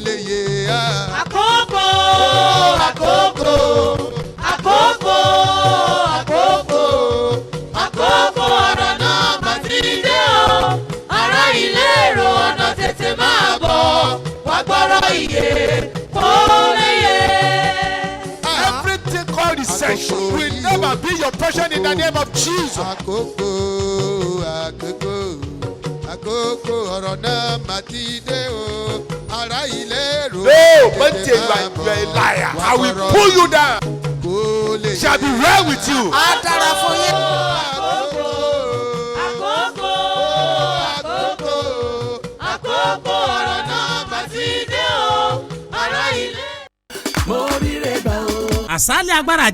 lè yé a. Àkókò, àkókò, àkókò, àkókò, àkókò ọ̀rọ̀ náà mà ti dé o. Ará ilé èrò ọ̀nà tètè máa bọ̀, wá gbọ́rọ̀ ìyè kó lè yé. Everything called recession will never be your portion in the name of Jesus. Àkókò, àkókò, àkókò ọ̀rọ̀ náà mà ti dé o. Ará ilé èrò No, but you are a liar. I will pull you down. Shall be well with you. Á dára fún yín. Àkókò, Àkókò, àkókò, àkókò ọ̀rọ̀ náà mà ti dé o. Ará ilé. Mo rí rẹ̀ gbà o. àsálẹ̀ agbára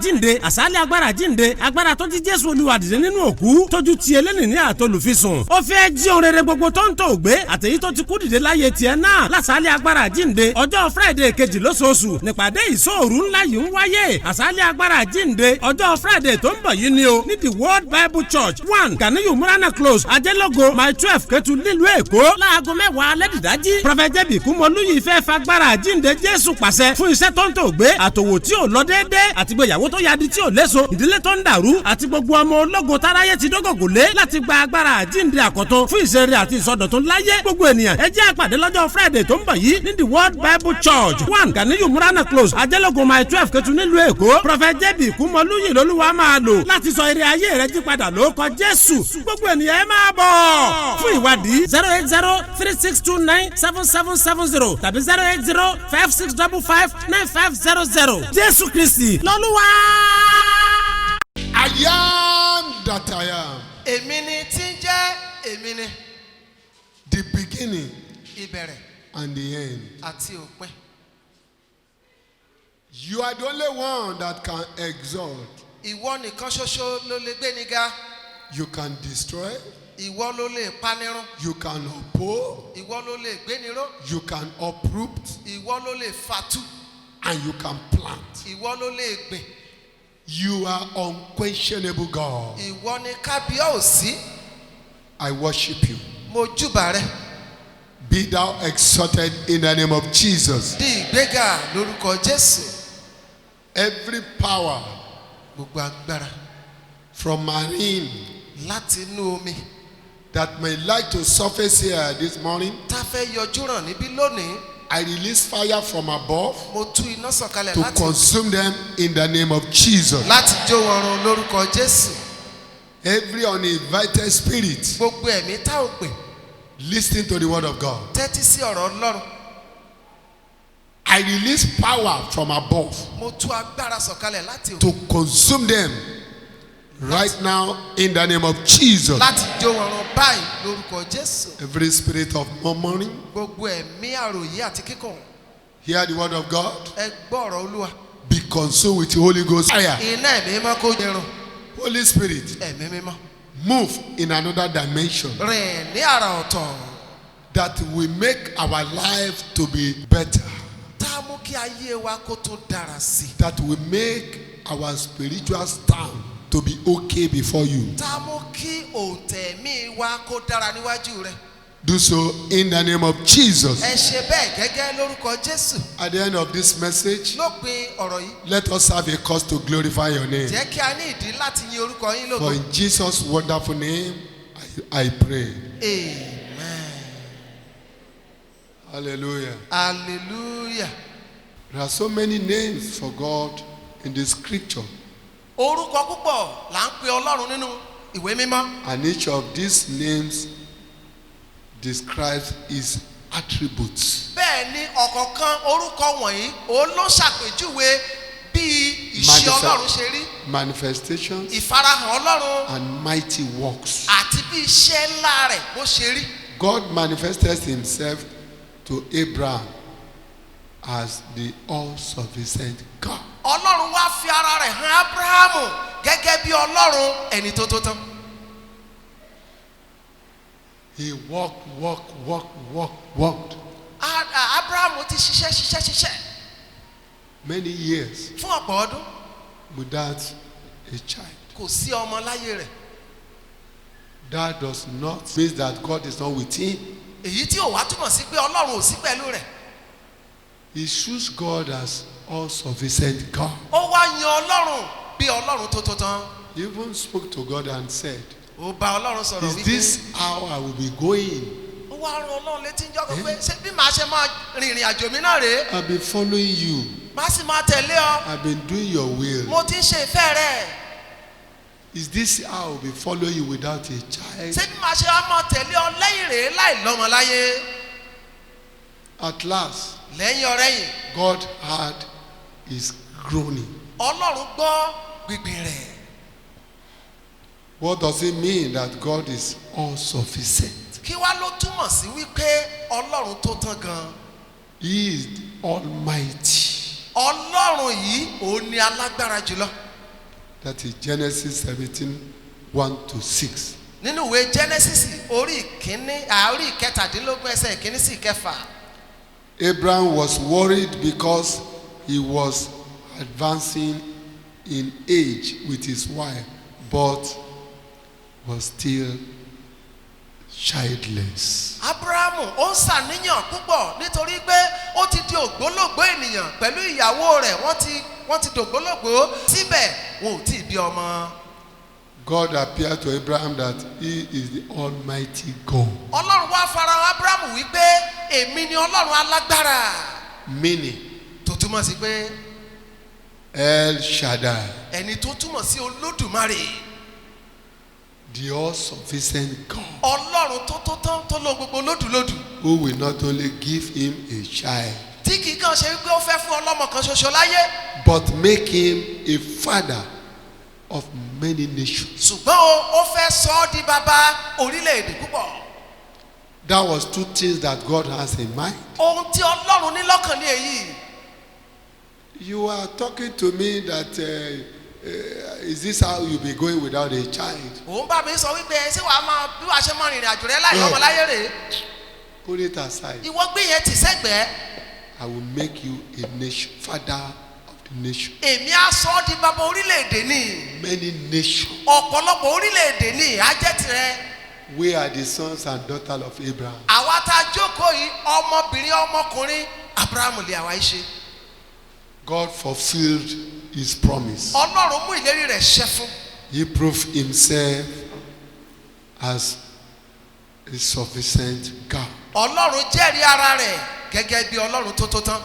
jíǹde agbára tó ti Jésù Olúwa dìde nínú òkú tójú ti eléni ní àtolùfisùn ó fẹ́ jí ohun rere gbogbo tó ń tó gbé àtèyí tó ti kú dìde láyé tiẹ̀ náà lásálẹ̀ agbára jíǹde ọjọ́ Friday kejì lóṣooṣù nípàdé ìṣòru ńlá yìí ń wáyé àsálẹ̀ agbára jíǹde ọjọ́ Friday tó ń bọ̀ yìí ni o ní the World Bible Church 1 Ganiyu Murana Close Ajẹ́lógo my 12 Ketu nílùú Èkó láago 10 alẹ́ dìdájí Prophet J.B. Kúmọlúyì fẹ́ fagbára jíǹde Jésù pàṣẹ fún iṣẹ́ tó ń tó gbé àtòwò tí ò lọ déédéé àti gbéyàwó tó yadi tí ò léso ìdílé tó ń dàrú àti gbogbo ọmọ ológo táráyé ti dógògò lé láti gba agbára àjíǹde àkọ́tún fún ìṣeré àti ìsọdọ̀tun láyé gbogbo ènìyàn ẹ jẹ́ àpàdé lọ́jọ́ Friday tó ń bọ̀ yìí ní the World Bible Church 1 Ganiyu Murana Close Ajẹ́lógo my 12 Ketu nílùú Èkó Prophet J.B. Kúmọlúyì lolúwa máa lò láti sọ ire ayé rẹ jí padà lórúkọ Jésù gbogbo ènìyàn ẹ máa bọ̀ fún ìwádìí 08036297770 tàbí 08056559500 Jésù Kristi lọ́lúwa. I am that I am. Èmi ni tí ń jẹ́ èmi ni. The beginning Ìbẹ̀rẹ̀ and the end. àti òpin. You are the only one that can exalt. Ìwọ nìkan ṣoṣo ló lè gbé ni ga. You can destroy. Ìwọ ló lè panirun. You can oppose. Ìwọ ló lè gbéniró. You can uproot. Ìwọ ló lè fàtú. And you can plant. Ìwọ ló lè gbìn. You are unquestionable God. Ìwọ ni kábíyèsí. I worship you. Mo júbà rẹ. Be thou exalted in the name of Jesus. Di ìgbéga lórúkọ Jésù. Every power Gbogbo agbára from marine láti inú omi. that may like to surface here this morning, Tá fẹ́ yọjú ràn níbí lónìí. I release fire from above Mo tú iná sọ̀kalẹ̀ to láti consume them in the name of Jesus. láti jó wọn run lórúkọ Jésù. Every uninvited spirit Gbogbo ẹ̀mí tá ò pè. listening to the word of God, Tẹ́tí sí ọ̀rọ̀ Ọlọ́run. I release power from above Mo tú agbára sọ̀kalẹ̀ láti òkè. to consume them right now in the name of Jesus. Láti jó wọn run báyìí lórúkọ Jésù. Every spirit of murmuring, Gbogbo ẹ̀mí àròyé àti kíkàn. hear the word of God, Ẹ gbọ́ ọ̀rọ̀ Olúwa. be consumed with the Holy Ghost fire. Iná ẹ̀mí mímọ́ kó jẹrun. Holy Spirit, Ẹ̀mí mímọ́. move in another dimension Rìn ní àrà ọ̀tọ̀. that will make our life to be better, Tá a mú kí ayé wa kó tó dára sí i. that will make our spiritual stand to be okay before you. Tá a mú kí òǹtẹ̀mí wa kó dára níwájú rẹ̀. Do so in the name of Jesus. Ẹ ṣe bẹ́ẹ̀ gẹ́gẹ́ lórúkọ Jésù. At the end of this message, Lópin ọ̀rọ̀ yìí. let us have a cause to glorify your name. Jẹ́ kí a ní ìdí láti yin orúkọ yín For lógo. in Jesus' wonderful name, I pray. Amen. Hallelujah. Hallelujah. There are so many names for God in the scripture, Orúkọ púpọ̀ là ń pe Ọlọ́run nínú ìwé mímọ́. and each of these names describes his attributes. Bẹ́ẹ̀ ni ọ̀kọ̀ọ̀kan orúkọ wọ̀nyí òun ló ṣàpèjúwe bí iṣẹ́ Ọlọ́run ṣe rí. Manifestations Ìfarahàn Ọlọ́run and mighty works. àti bí iṣẹ́ ńlá rẹ̀ bó ṣe rí. God manifested himself to Abraham as the all-sufficient God. Ọlọ́run wá fi ara rẹ̀ hàn Ábúráhámù gẹ́gẹ́ bí Ọlọ́run ẹni tó tó tán. He walked. Ábúráhámù ti ṣiṣẹ́ Many years fún ọ̀pọ̀ ọdún. without a child. Kò sí ọmọ láyé rẹ̀. That does not mean that God is not with him. Èyí tí ò wá túmọ̀ sí pé Ọlọ́run ò sí pẹ̀lú rẹ̀. He choose God as all-sufficient God. ó wá yan ọlọ́run bí ọlọ́run tó tó tán. He even spoke to God and said, ó bá ọlọ́run sọ̀rọ̀ is wípé this how I will be going? ó wá rán ọlọ́run létí ń jọ́kọ̀ pé ṣé bí màá ṣe máa rìnrìn àjò mi náà rèé I've been following you. màá sì máa tẹ̀lé ọ I've been doing your will. mo ti ń ṣe ìfẹ́ rẹ̀. Is this how I will be following you without a child? ṣé bí màá ṣe wá máa tẹ̀lé ọ lẹ́yìn rèé láì lọ́mọ láyé. At last, lẹ́yìn ọ̀rẹ́yìn God heard his groaning. ọlọ́run gbọ́ gbígbìn rẹ̀. What does it mean that God is all-sufficient? kí wá ló túmọ̀ sí wípé ọlọ́run tó tán gan. He is almighty. ọlọ́run yìí òun ni alágbára jùlọ. That is Genesis 17:1-6. nínú ìwé Genesis orí ìkẹtàdínlógún ẹsẹ̀ ìkíní sí ìkẹfà. Abraham was worried because he was advancing in age with his wife, but was still childless. Abrahamu ó ń ṣàníyàn púpọ̀ nítorí pé ó ti di ògbólógbó ènìyàn pẹ̀lú ìyàwó rẹ̀ wọ́n ti dògbólógbó síbẹ̀ wọn ò tí ì bí ọmọ. God appeared to Abraham that he is the almighty God. ọlọ́run wá farahàn Abrahamu wípé èmi ni ọlọ́run alágbára. Meaning, tó túmọ̀ sí pé El Shaddai, ẹni tó túmọ̀ sí olódùmarè. the all-sufficient God, ọlọ́run tó tó tán tó lóhun gbogbo lódùlódù. who will not only give him a child, tí kì í kàn ṣe wípé ó fẹ́ fún ọlọ́mọ kan ṣoṣo láyé. but make him a father of many nations. ṣùgbọ́n ó fẹ́ sọ ọ́ di bàbá orílẹ̀-èdè púpọ̀. That was two things that God has in mind. ohun tí ọlọ́run ní lọ́kàn ní èyí. You are talking to me that is this how you be going without a child? òun bá mi sọ wípé ṣé wàá máa bí wàá ṣe máa rìnrìn àjò rẹ láì lọ́mọ láyé rèé. Put it aside. ìwọ gbé yẹn tì sẹ́gbẹ̀ẹ́. I will make you a nation, father of the nation. èmi á sọ ọ́ di bàbá orílẹ̀-èdè ní. Many nations. ọ̀pọ̀lọpọ̀ orílẹ̀-èdè ní á jẹ́ tirẹ̀. We are the sons and daughters of Abraham. àwa tá a jókòó yìí ọmọbìnrin ọmọkùnrin Abrahamu lè àwa ṣe. God fulfilled his promise. ọlọ́run mú ìlérí rẹ̀ ṣẹ fún. He proved himself as a sufficient God. ọlọ́run jẹ́rìí ara rẹ̀ gẹ́gẹ́ bí ọlọ́run tó tó tán.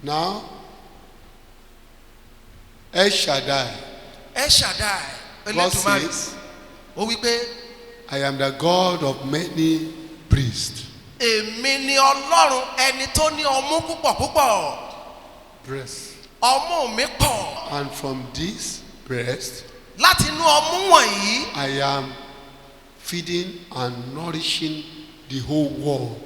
Now, El Shaddai, ẹ ṣàdá God Elédùmarè. says, ó wí pé I am the God of many priests. èmi ni ọlọ́run ẹni tó ní ọmú púpọ̀ púpọ̀. Breasts. ọmú mi pọ̀. And from this breast, láti inú ọmú wọ̀nyí I am feeding and nourishing the whole world.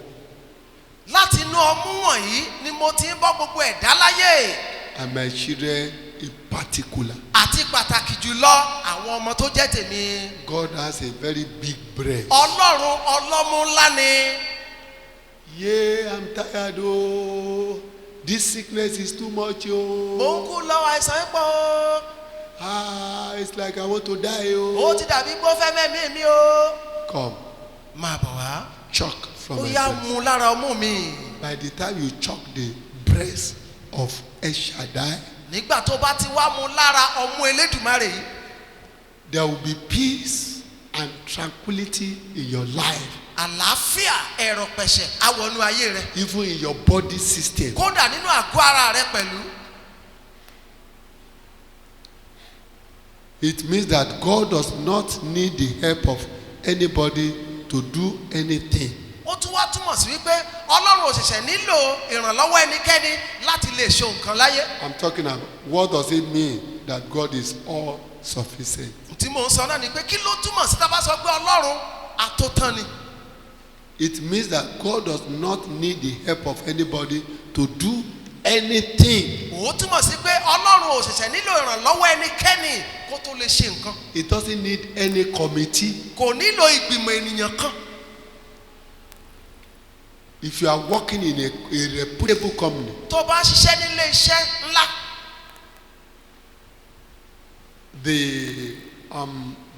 láti inú ọmú wọ̀nyí ni mo ti ń bọ́ gbogbo ẹ̀dá láyé. And my children in particular. àti pàtàkì jùlọ àwọn ọmọ tó jẹ́ tèmi. God has a very big breast. ọlọ́run ọlọ́mú ńlá ni. Yeah, I'm tired. Oh, this sickness is too much. mo ń Oh, kú lọ́wọ́ àìsàn pọ̀ o. it's like I want to die. ó Oh, ti dàbí pé ó fẹ́ mẹ́mí mi o. come, máa bọ̀ wá. chuck from ó my yá breast. mu lára ọmú mi. By the time you chuck the breast of El Shaddai, nígbà tó bá ti wá mu lára ọmú Elédùmarè yìí. there will be peace and tranquility in your life, àlàáfíà ẹ̀rọ pẹ̀ṣẹ̀ àwọnú ayé rẹ. even in your body system. kódà nínú àgọ́ ara rẹ pẹ̀lú. It means that God does not need the help of anybody to do anything. ó tún wá túmọ̀ sí wípé ọlọ́run ò ṣẹ̀ṣẹ̀ nílò ìrànlọ́wọ́ ẹnikẹ́ni láti lè ṣe nǹkan láyé. I'm talking about what does it mean that God is all sufficient? tí mò ń sọ náà ni pé kí ló túmọ̀ sí tá a bá sọ pé ọlọ́run àtótán ni. It means that God does not need the help of anybody to do anything. ó túmọ̀ sí pé ọlọ́run ò ṣẹ̀ṣẹ̀ nílò ìrànlọ́wọ́ ẹnikẹ́ni kó tó lè ṣe nǹkan. It doesn't need any committee. kò nílò ìgbìmọ̀ ènìyàn kan. If you are working in a reputable company, tó bá ń ṣiṣẹ́ nílé iṣẹ́ ńlá. the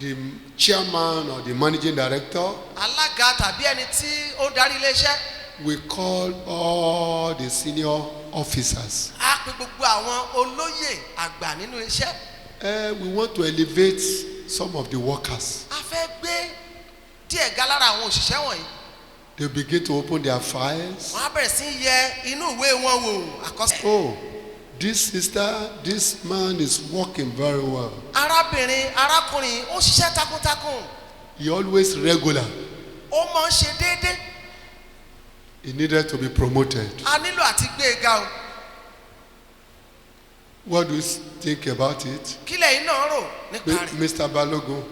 the chairman or the managing director, alága tàbí ẹni tí ó ń darí iléeṣẹ́. we call all the senior officers. a pe gbogbo àwọn olóyè àgbà nínú iṣẹ́. We want to elevate some of the workers. a fẹ́ gbé díẹ̀ ga lára àwọn òṣìṣẹ́ wọ̀nyí. They begin to open their files. wọ́n á bẹ̀rẹ̀ sí í yẹ inú ìwé wọn wò àkọsílẹ̀. Oh, this sister, this man is working very well. arábìnrin arákùnrin ó ṣiṣẹ́ takuntakun. He always regular. ó máa ń ṣe déédéé. He needed to be promoted. a nílò àti gbé e ga o. What do you think about it? kí lẹ́yìn náà rò nípa rẹ̀. Mr. Balogun,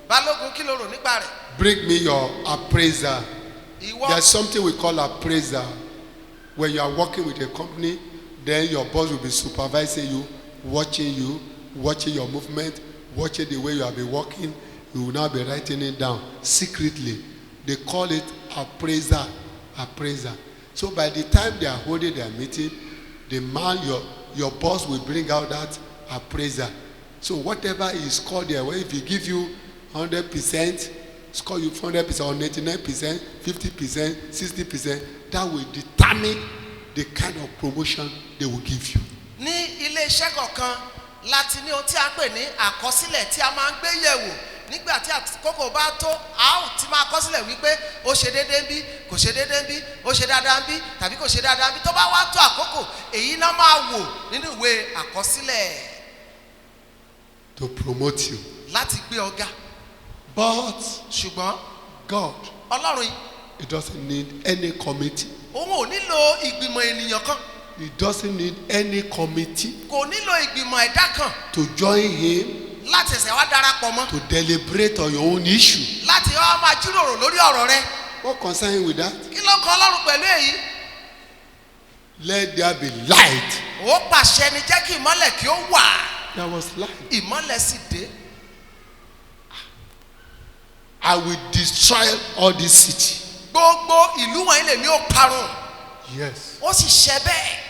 balógun kí ló rò nípa rẹ̀. bring me your appraiser. ìwọ There's something we call appraiser. When you are working with a company, then your boss will be supervising you, watching your movement, watching the way you have been working. You will now be writing it down secretly. They call it appraiser. So by the time they are holding their meeting, the man, your boss will bring out that appraiser. So whatever is called there, well, if he give you 100%, score you 100% or 99%, 50%, 60%, that will determine the kind of promotion they will give you. ní ilé iṣẹ́ kọ̀ọ̀kan láti ní ohun tí a pè ní àkọsílẹ̀ tí a máa ń gbé yẹ̀wò nígbà tí àkókò bá tó a ó ti máa kọsílẹ̀ wípé ó ṣe déédéé ń bí kò ṣe déédéé ń bí ó ṣe dáadáa ń bí tàbí kò ṣe dáadáa ń bí tó bá wá tó àkókò èyí náà máa wò nínú ìwé àkọsílẹ̀. To promote you. láti gbé ọ̀gá. But ṣùgbọ́n God, ọlọ́run yìí. He doesn't need any committee. òun ò nílò ìgbìmọ̀ ènìyàn kan. He doesn't need any committee kò nílò ìgbìmọ̀ ẹ̀dá kan. to join him láti ẹsẹ̀ wá darapọ̀ mọ́. to deliberate on your own issue. láti wá máa jíròrò lórí ọ̀rọ̀ rẹ. What concern him with that? kí ló kan ọlọ́run pẹ̀lú èyí. Let there be light. ó pàṣẹ ni jẹ́ kí ìmọ́lẹ̀ kí ó wà. There was light. ìmọ́lẹ̀ sì dé. I will destroy all this city. gbogbo ìlú wọ̀nyí lèmi ó parun. Yes. ó sì ṣe bẹ́ẹ̀.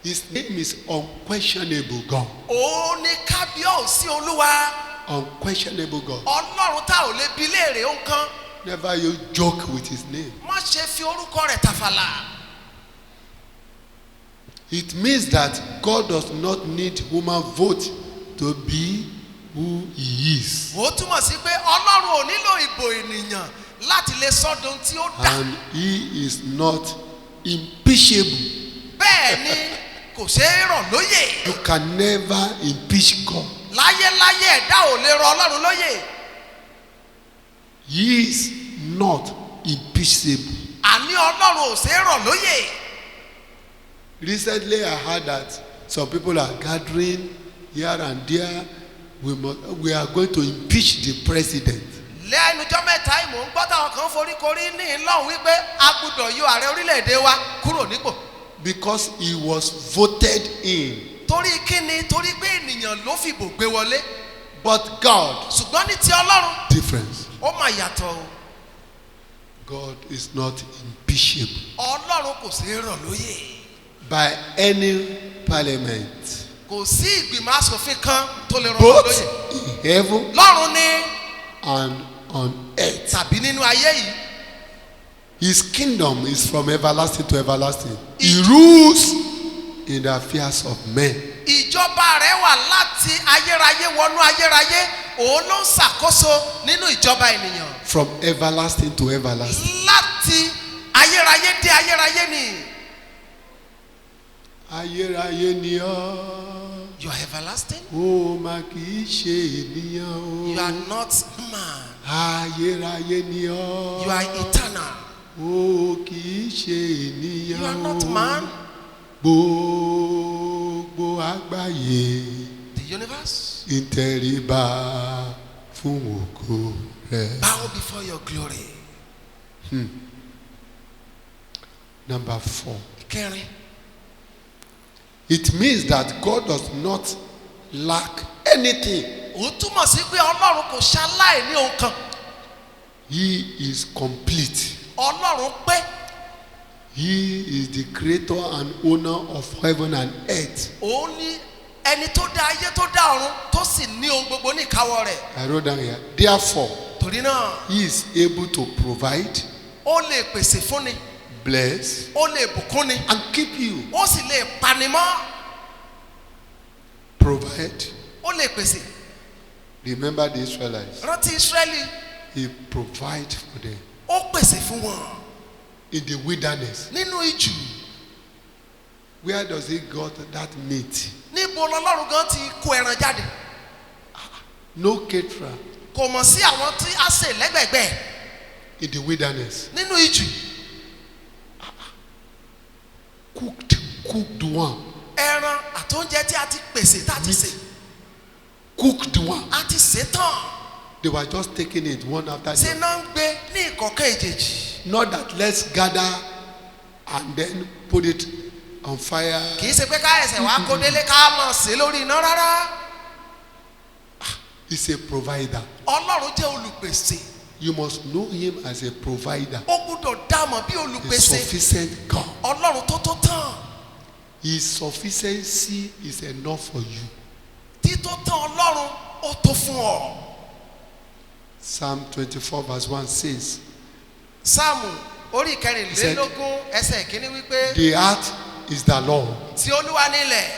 His name is unquestionable God. òun ni kábíyèsí olúwa. Unquestionable God. ọlọ́run tá ò lè bi léèrè nǹkan. Never you joke with his name. má ṣe fi orúkọ rẹ̀ tàfàlà. It means that God does not need human vote to be who he is. ó túmọ̀ sí pé ọlọ́run ò nílò ìbò ènìyàn láti lè sọ́dún tí ó dà. And he is not impeachable. bẹ́ẹ̀ ni kò ṣeé rọ̀ lóyè. You can never impeach God. láyéláyé ẹ̀dá ò lè rọ̀ ọlọ́run lóyè. He is not impeachable. àní ọlọ́run ò ṣeé rọ̀ lóyè. Recently, I heard that some people are gathering here and there. We are going to impeach the president. lẹ́nujọ́ mẹ́ta yìí mò ń gbọ́ táwọn kan foríkorí ní ìlọ́hùn wípé a gbọ́dọ̀ yọ ààrẹ orílẹ̀-èdè wa kúrò nípò. Because he was voted in. torí kíni torí pé ènìyàn ló fìbò gbé wọlé. But God, ṣùgbọ́n ní ti ọlọ́run difference. ó mà yàtọ̀ o. God is not impeachable ọlọ́run kò ṣeé rọ̀ lóyè. by any parliament, kò sí ìgbìmọ̀ asòfin kan tó lè rọ̀ both lóyè. in heaven lọ́run ni and on earth. tàbí nínú ayé yìí. His kingdom is from everlasting to everlasting. He rules in the affairs of men. ìjọba rẹ̀ wà láti ayérayé wọnú ayérayé òun ló ń ṣàkóso nínú ìjọba ènìyàn. From everlasting to everlasting. láti ayérayé dé ayérayé ni. Ayérayé ni ọ́. you are everlasting. Ó mà kì í ṣe ènìyàn o. you are not man. Ayérayé ni ọ́. you are eternal. Ó kì í ṣe ènìyàn o. you are not man. Gbogbo àgbáyé the universe. ń tẹríba fún ògo rẹ̀. bow before your glory. Number 4. ìkẹrin. It means that God does not lack anything. ó túmọ̀ sí pé ọlọ́run kò ṣaláì ní ohun kan. He is complete. ọlọ́run pé. He is the creator and owner of heaven and earth. òun ni ẹni tó dá ayé tó dá ọ̀run tó sì ní ohun gbogbo ní ìkáwọ́ rẹ̀. I wrote down here. Therefore, Torí náà he is able to provide, ó lè pèsè fúnni, bless, ó lè bùkúnni, and keep you. ó sì lè panimọ́, Provide. ó lè pèsè. Remember the Israelites. Rántí Ísírẹ́lì, He provide for them ó pèsè fún wọn in the wilderness. nínú ijù. Where does he got that meat? Níbo lọ́lọ́run gan ti kó ẹran jáde? No caterer Kò mọ̀ sí àwọn tí a sè lẹ́gbẹ̀gbẹ̀ in the wilderness. nínú ijù. Cooked one. Ẹran àtóúnjẹ tí a ti pèsè tá a ti sè, Cooked one. a ti sè tán. They were just taking it one after the Ṣé other. náà ń gbé ní ìkọ̀kẹ́ ìjèjì? Not that let's gather and then put it on fire. Kì í ṣe pé ká ẹsẹ̀ wá kó délé ká mọ̀ sí lórí iná rárá. He's a provider. Ọlọ́run jẹ́ olùpèsè. You must know him as a provider. Ó gbúdọ̀ dámọ̀ bí A olùpèsè. sufficient God. Ọlọ́run tó tó tán. His sufficiency is enough for you. Tító tán Ọlọ́run ó tó fún ọ. Psalm 24 verse 1 says, Sáàmù orí ìkẹrìnlélógún ẹsẹ̀ ìkíní wípé the earth is the Lord tí Olúwa nílẹ̀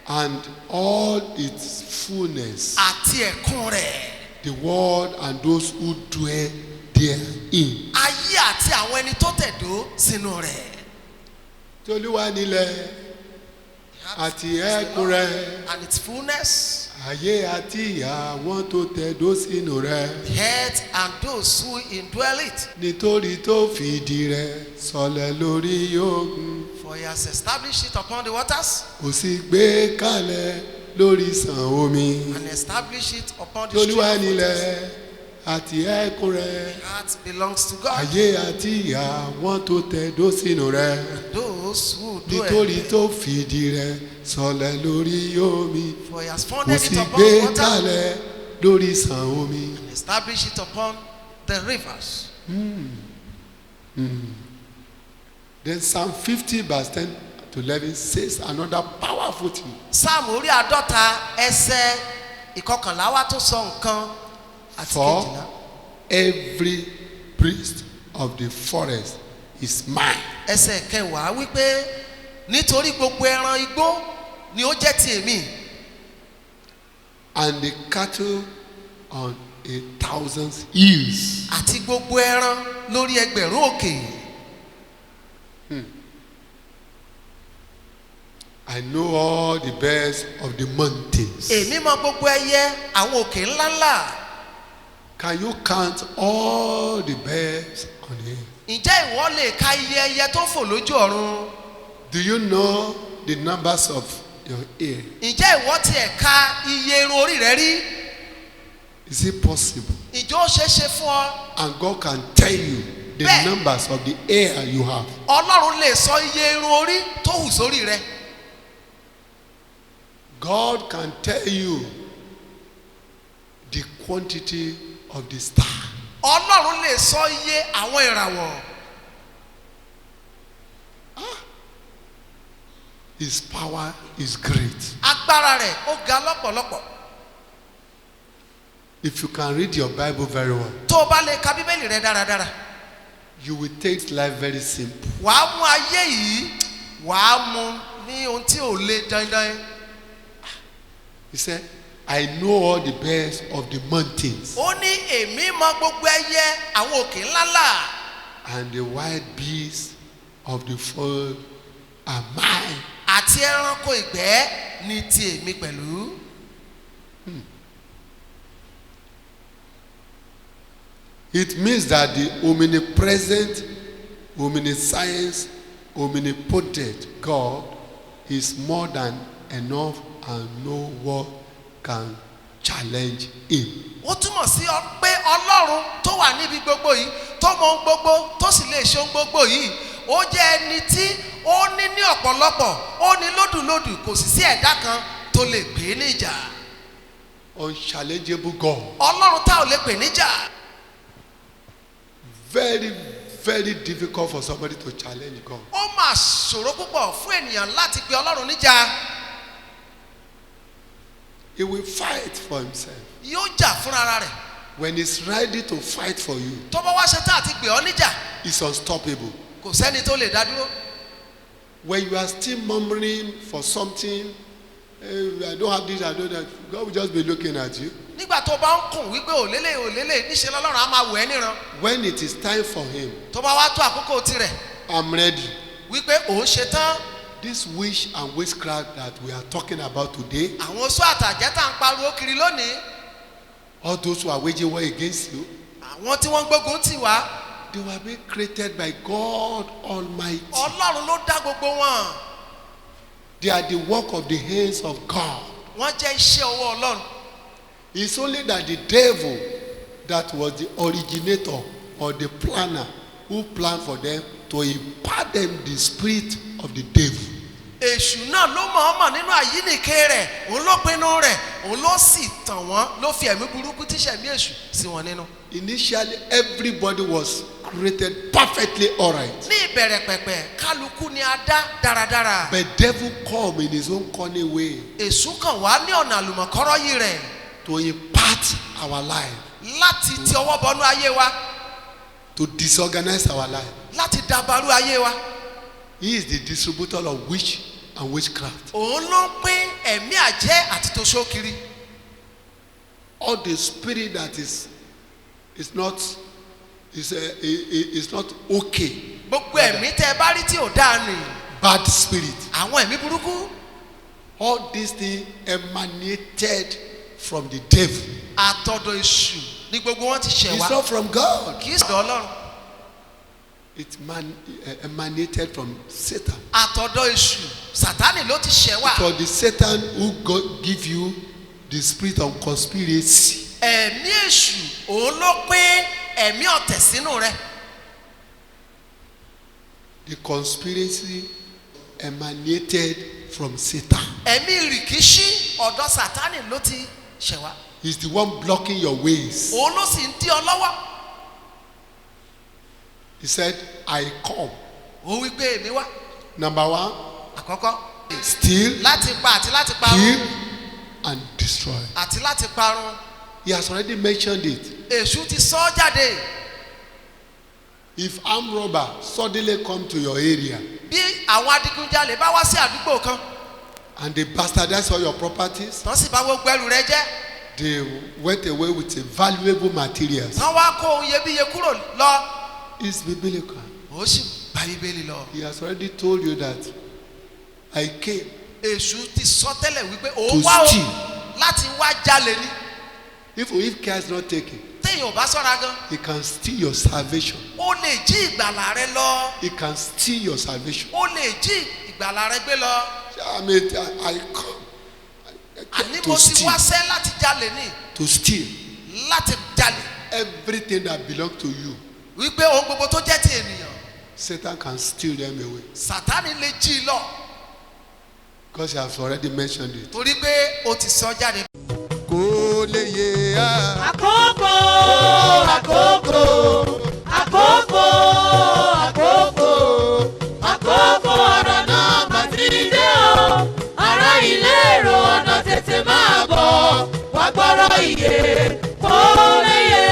and all its fullness, àti ẹ̀kún rẹ̀, the world and those who dwell therein. ayé àti àwọn ẹni tó tẹ̀dó sínú rẹ̀. Tí Olúwa nílẹ̀ àti ẹ̀kún rẹ̀, And its fullness, ayé àti àwọn tó tẹ̀dó sínú rẹ̀. the earth and those who indwell it. Nítorí tó fìdí rẹ̀ sọlẹ̀ lórí òkun, For he has established it upon the waters ó sì gbé kalẹ̀ lórí ìsàn omi. and established it upon Tí the stream Olúwa of waters. nílẹ̀ àti ẹ̀kún rẹ̀, The earth belongs to God. ayé àti àwọn tó tẹ̀dó sínú rẹ̀. Those who dwell Nítorí there. tó fìdí rẹ̀ sọlẹ̀ lórí omi, For he has ó founded sì it upon gbé the water kalẹ̀ lórí ìsàn omi. and established it upon the rivers. Then Psalm 50 verse 10 to 11 says another powerful thing. Sáàmù orí àádọ́ta ẹsẹ̀ ìkọkànlá wa tó sọ nǹkan àti For kejìlá. every beast of the forest is mine. Ẹsẹ̀ kẹwàá wípé nítorí gbogbo ẹran igbó ni ó jẹ́ ti èmi, And the cattle on 1,000 hills. àti gbogbo ẹran lórí ẹgbẹ̀rún òkè. I know all the birds of the mountains. Èmi mọ gbogbo ẹyẹ àwọn òkè ńláńlá. Can you count all the birds on the earth? Ǹjẹ́ ìwọ lè ka iye ẹyẹ tó fò lójú ọ̀run? Do you know the numbers of your hair? Ǹjẹ́ ìwọ tiẹ̀ ka iye irun orí rẹ rí? Is it possible? Ìjọ ó ṣeé ṣe fún ọ. And God can tell you the Bẹ́ẹ̀. numbers of the hair you have. Ọlọ́run lè sọ iye irun orí tó hù sórí rẹ. God can tell you the quantity of the star. Ọlọ́run lè sọ iye àwọn ìràwọ̀. His power is great. Agbára rẹ̀ ó ga lọ́pọ̀lọpọ̀. If you can read your Bible very well, Tó o bá lè ka Bíbélì rẹ dáradára, you will take life very simple. wàá mú ayé yìí, wàá mú ní ohun tí ò le dandan. He said, I know all the birds of the mountains Ó ní èmi mọ gbogbo ẹyẹ àwọn òkè ńláńlá. and the wild beasts of the fold are mine. Àti ẹranko ìgbẹ́ ní ti èmi pẹ̀lú. It means that the omnipresent, omniscience, omnipotent God is more than enough and no one can challenge him. Ó túmọ̀ sí pé Ọlọ́run tó wà níbi gbogbo yìí, tó mọ ohun gbogbo, tó sì lè ṣe ohun gbogbo yìí, ó jẹ́ ẹni tí ó ní ọ̀pọ̀lọpọ̀, ó ní lódùlódù, kò sì sí ẹ̀dá kan tó lè pè é níjà. Unchallengeable God. Ọlọ́run tá ò lè pè níjà. Very, very difficult for somebody to challenge God. Ó mà ṣòro púpọ̀ fún ènìyàn láti pe Ọlọ́run níjà. He will fight for himself. yóò jà fúnra rẹ̀. When he's ready to fight for you, tó bá wá ṣe tá àti gbé ọ níjà it's unstoppable. kò sẹ́ni tó lè dá dúró. When you are still murmuring for something, I don't have this, I don't have, God will just be looking at you. nígbà tó bá ń kùn wípé òlélẹ̀ níṣẹ́ lọ́lọ́run á máa wò ẹ́ níran. When it is time for him, tó bá wá tó àkókò tirẹ̀ I'm ready. wípé òun ṣe tán. This wish and witchcraft that we are talking about today, àwọn oṣù àtàjẹ́ tá à ń pariwo kiri lónìí. all those who are waging war against you, àwọn tí wọ́n ń gbógun tì wá. they were being created by God Almighty. ọlọ́run ló dá gbogbo wọn. They are the work of the hands of God. wọ́n jẹ́ iṣẹ́ ọwọ́ ọlọ́run. It's only that the devil that was the originator or the planner who planned for them to impart them the spirit of the devil. èṣù náà ló mọ̀ọ́mọ̀ nínú àyíníke rẹ̀ òun ló pinnu rẹ̀ òun ló sì tàn wọ́n ló fi ẹ̀mí burúkú tíṣẹ̀mí èṣù sí wọn nínú. Initially, everybody was created perfectly alright. ní ìbẹ̀rẹ̀ pẹ̀pẹ̀ kálukú ni a dá dáradára. But devil come in his own cunning way èṣù kàn wá ní ọ̀nà àlùmọ̀kọ́rọ́ yìí rẹ̀ to impart our life, láti ti ọwọ́ bọnú ayé wa to disorganize our life. láti dàbàrú ayé wa. He is the distributor of witch and witchcraft. òun ló ń pín ẹ̀mí àjẹ́ àti toṣó kiri. All the spirit that is not okay. gbogbo ẹ̀mí tẹ́ ẹ bá rí tí ò dáa nì. Bad spirit. àwọn ẹ̀mí burúkú. All these things emanated from the devil. àtọ̀dọ̀ èṣù ni gbogbo wọn ti ṣẹ̀ It's wá. not from God. kì í sọ̀dọ̀ ọlọ́run. It emanated from Satan. àtọ̀dọ̀ èṣù sátánì ló ti ṣẹ̀ wá. For the Satan who give you the spirit of conspiracy. ẹ̀mí èṣù òun ló pín ẹ̀mí ọ̀tẹ̀ sínú rẹ̀. The conspiracy emanated from Satan. ẹ̀mí rìkíṣí ọ̀dọ̀ sátánì ló ti ṣẹ̀ wá. He's the one blocking your ways. òun ló sì ń dí ọ lọ́wọ́. He said, I come. ó wí pé èmi wá. Number one, àkọ́kọ́ steal, láti pa àti láti parun. kill, and destroy. àti láti parun. He has already mentioned it. èṣù ti sọ ọ́ jáde. If armed robber suddenly come to your area bí àwọn adigunjalè bá wá sí àdúgbò kan and they bastardize all your properties, tán sì bá gbogbo ẹrù rẹ jẹ́. they went away with a valuable materials. tán wá kó ohun iyebíye kúrò lọ. It's biblical. ó sì bá bíbélì lọ. He has already told you that I came èṣù ti sọ tẹ́lẹ̀ wípé to òun wá o steal. láti wá jalè ni. If care is not taken, téèyàn ò bá sọ́ra gan. he can steal your salvation. ó lè jí ìgbàlà rẹ lọ. He can steal your salvation. ó lè jí ìgbàlà rẹ gbé lọ. I mean, I come àní to mo ti steal. wáṣẹ́ láti jalè ni. To steal láti jalè. everything that belongs to you. wípé ohun gbogbo tó jẹ́ ti ènìyàn. Satan can steal them away sátánì lè jí i lọ. because he has already mentioned it. torí pé o ti sọ jáde. kò lè yé a. àkókò ọ̀rọ̀ náà mà ti dé o ará ilé èrò ọ̀nà tètè máa bọ̀ wá gbọ́rọ̀ ìyè kò lè yé.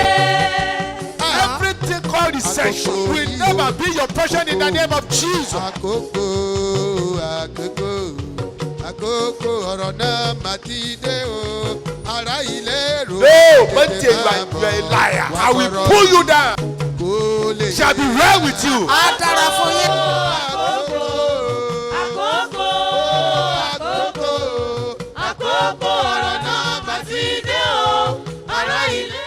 Everything called essential will never be your portion in the name of Jesus. àkókò ọ̀rọ̀ náà mà ti dé o ará ilé èrò. No, but you are a liar. I will pull you down. kò lè Shall be well with you. á dára fún yín. àkókò ọ̀rọ̀ náà mà ti dé o ará ilé.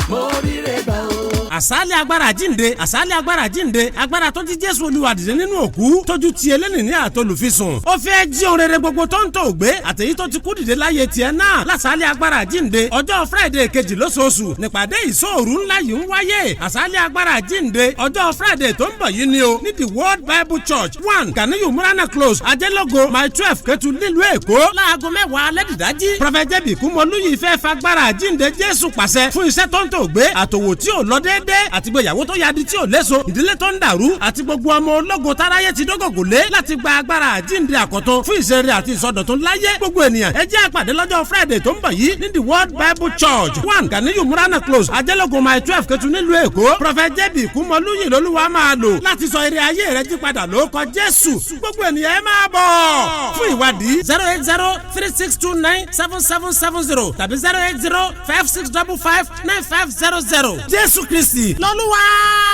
mo rí rẹ gbà o. àsálẹ̀ agbára jíǹde àsálẹ̀ agbára jíǹde agbára tó ti jésù olúwa dìde nínú òkú tójú ti eléni ní àtolùfisùn ó fẹ́ jí ohun rere gbogbo tó ń tó gbé àtèyí tó ti kú dìde láyé tiẹ̀ náà lásálẹ̀ agbára jíǹde ọjọ́ friday kejì lóṣooṣù nípàdé ìṣòru ńlá yìí ń wáyé àsálẹ̀ agbára jíǹde ọjọ́ friday tó ń bọ̀ yìí ni o ní the world bible church 1 ganiyu murana close ajẹ́lógo my 12 kẹtù nílùú èkó láago 10 alẹ́ dìdájí prophet jẹ́bi kúmọlúyì fẹ́ fagbára jíǹde jésù pàṣẹ fún iṣẹ́ tó ń tó gbé àtòwò tí ò lọ déédéé dé àtìgbéyàwó tó yadi tí ò léso ìdílé tó ń dàrú àti gbogbo ọmọ ológo táráyé ti dógògò lé láti gba agbára àjíǹde àkọ́tún fún ìṣeré àti ìsọdọ̀tun láyé gbogbo ènìyàn ẹ jẹ́ àpàdé lọ́jọ́ Friday tó ń bọ̀ yìí ní the World Bible Church 1 Ganiyu Murana Close Ajẹ́lógún mile 12 Ketu nílùú Èkó Prophet J.B. Kúmọlúyìn lolúwa máa lò láti sọ eré ayé rẹ jí padà lórúkọ Jésù gbogbo ènìyàn ẹ máa bọ̀ fún ìwádìí 08036297770 tàbí 08056559500 Jésù Kristi lọ́lúwa.